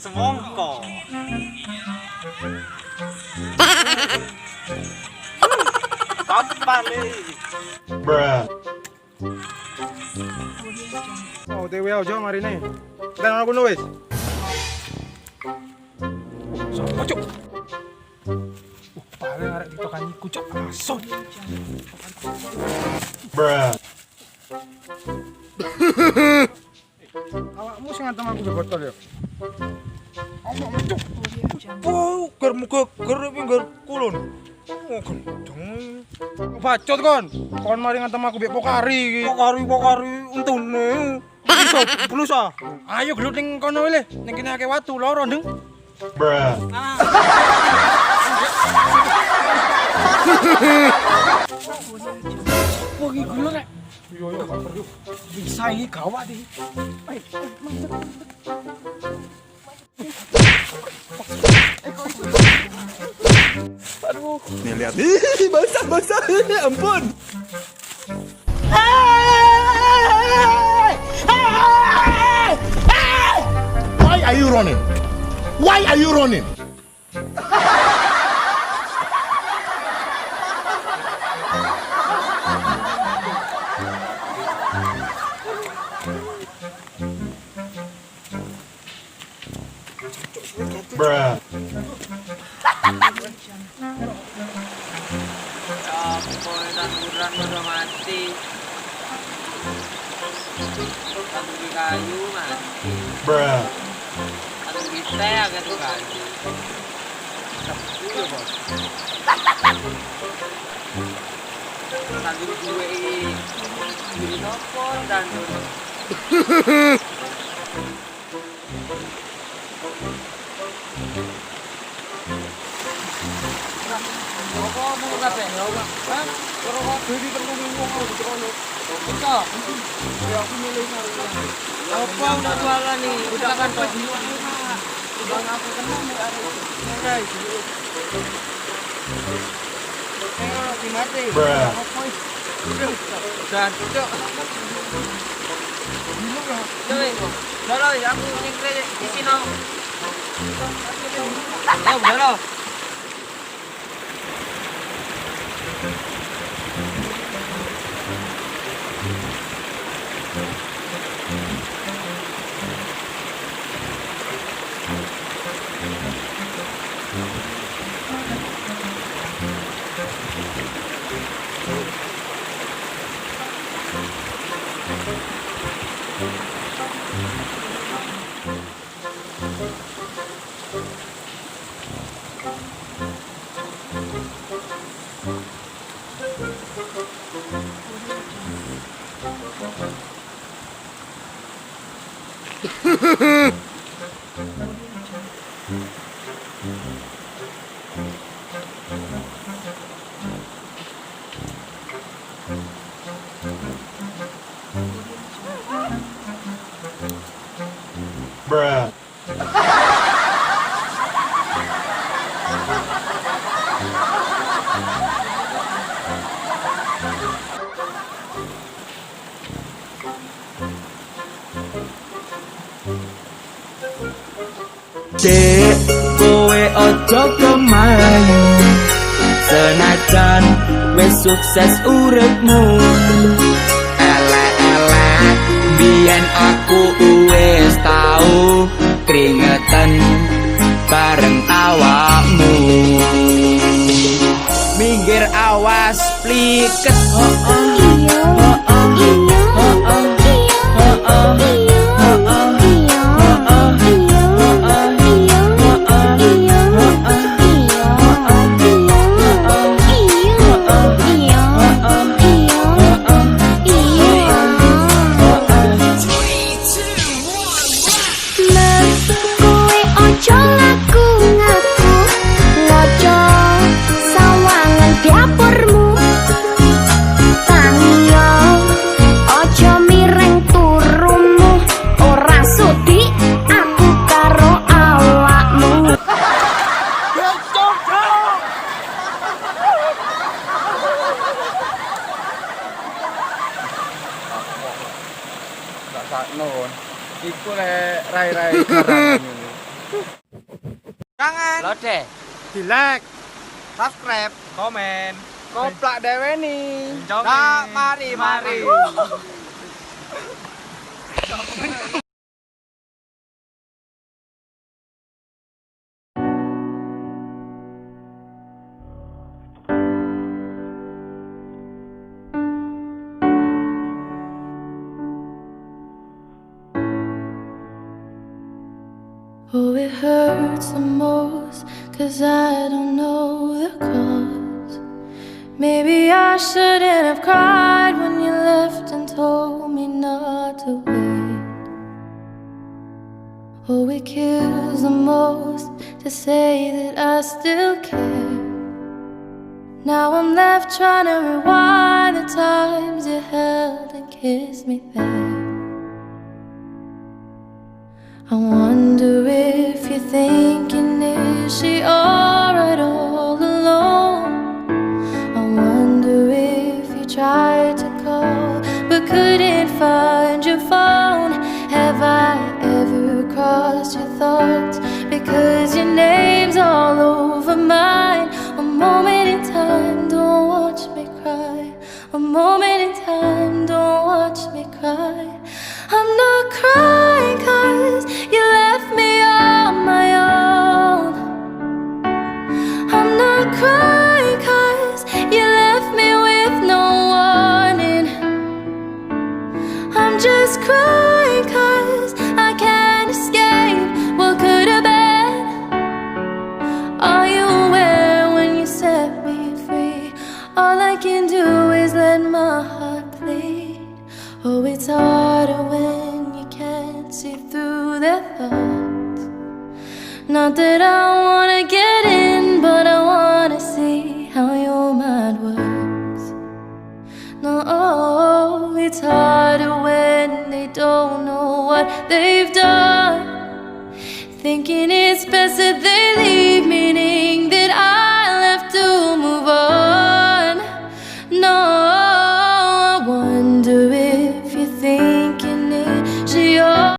Semongko. Kapan nih? Bruh. Oh, TW aja mari nih. Dan aku nulis. Sama cuk. Paling arek ditokan iku cuk. Aso. Bruh. Awakmu sing ngantem aku botol ya. Awakmu cuk. Oh, ger pinggir kulon. Oh, gendeng. Bacot kon. Kon mari ngantem aku mbek pokari iki. Pokari untune. Iso blus ah. Ayo gelut ning kono le. Ning kene akeh watu loro, Ndeng. Bruh. Wah, iki gula rek. Yo gak perlu. Bisa iki gawat iki. Aduh. Nih lihat. Ih, basah. Ampun. Why are you running? Why are you running? Bruh. Ampun, tanduran udah mati. Tandu di kayu mati. Bruh. Tandu di teh agak tuh kayu. Iya bos. Tandu gue ini nopo dan Apa mau kabeh ya, Pak? Hah? Karo kabeh iki perlu wong di kono. Bisa. Ya aku milih karo. Apa udah jualan nih? Udah kan Pak. Udah aku kenal nih arek. Ora iki. Di mati. Bruh. Apa iki? Dan cok. Doi, dolo aku nyengkre di sini. Ya, dolo. Bruh. Dek, kowe ojo kemayu senajan wis sukses uripmu. Elek-elek biyen aku wis tau keringetan bareng awakmu. Minggir awas pliket. Sakno. Iku le rai-rai garang ini. Jangan Lode. di like, subscribe, komen, koplak dewe nih. Nah, mari. Oh, it hurts the most, 'cause I don't know the cause. Maybe I shouldn't have cried when you left and told me not to wait. Oh, it kills the most to say that I still care. Now I'm left trying to rewind the times you held and kissed me there. I wonder if you're thinking, is she alright all alone? I wonder if you tried to call but couldn't find your phone. Have I ever crossed your thoughts? Because your name's all over mine. A moment in time, don't watch me cry. A moment in time, don't watch me cry. I'm not crying 'cause you left me on my own. I'm not crying 'cause you left me with no warning. I'm just crying 'cause I can't escape what could have been. Are you aware when you set me free? All I can do is let my heart bleed. Oh, it's harder when you can't see through their thoughts. Not that I wanna get in, but I wanna see how your mind works. No, it's harder when they don't know what they've done. Thinking it's best that they leave